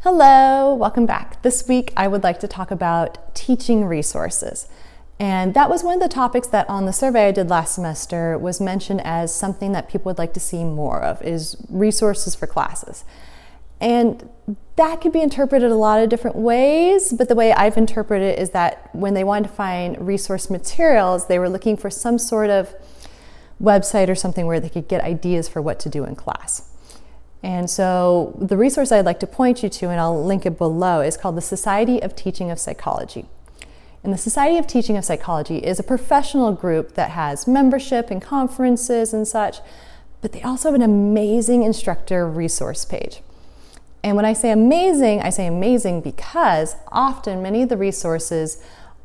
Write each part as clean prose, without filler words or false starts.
Hello, welcome back. This week I would like to talk about teaching resources. And that was one of the topics that on the survey I did last semester was mentioned as something that people would like to see more of, is resources for classes. And that could be interpreted a lot of different ways, but the way I've interpreted it is that when they wanted to find resource materials, they were looking for some sort of website or something where they could get ideas for what to do in class. And so the resource I'd like to point you to, and I'll link it below, is called the Society of Teaching of Psychology. And the Society of Teaching of Psychology is a professional group that has membership and conferences and such, but they also have an amazing instructor resource page. And when I say amazing because often many of the resources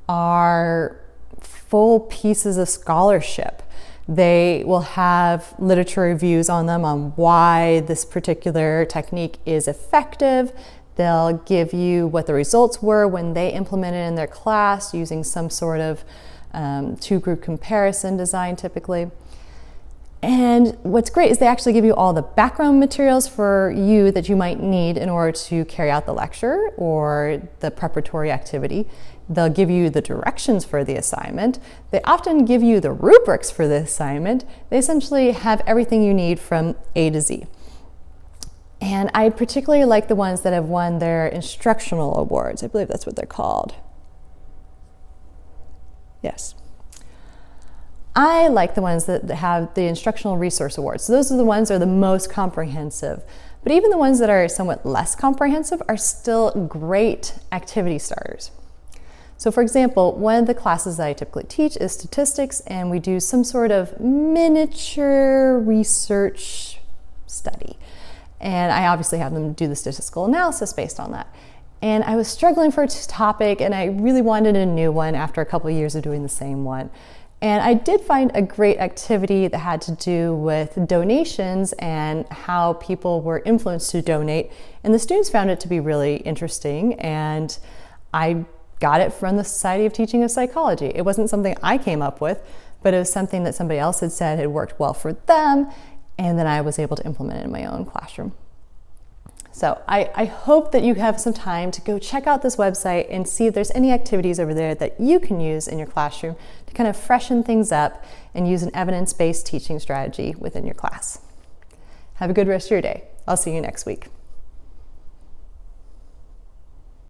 are full pieces of scholarship. They will have literature reviews on them on why this particular technique is effective. They'll give you what the results were when they implemented it in their class using some sort of two-group comparison design typically. And what's great is they actually give you all the background materials for you that you might need in order to carry out the lecture or the preparatory activity. They'll give you the directions for the assignment. They often give you the rubrics for the assignment. They essentially have everything you need from A to Z. And I particularly like the ones that have won their instructional awards. I believe that's what they're called. Yes. I like the ones that have the instructional resource awards. So those are the ones that are the most comprehensive. But even the ones that are somewhat less comprehensive are still great activity starters. So for example, one of the classes that I typically teach is statistics, and we do some sort of miniature research study. And I obviously have them do the statistical analysis based on that. And I was struggling for a topic, and I really wanted a new one after a couple of years of doing the same one. And I did find a great activity that had to do with donations and how people were influenced to donate. And the students found it to be really interesting. And I got it from the Society of Teaching of Psychology. It wasn't something I came up with, but it was something that somebody else had said had worked well for them. And then I was able to implement it in my own classroom. So I hope that you have some time to go check out this website and see if there's any activities over there that you can use in your classroom to kind of freshen things up and use an evidence-based teaching strategy within your class. Have a good rest of your day. I'll see you next week.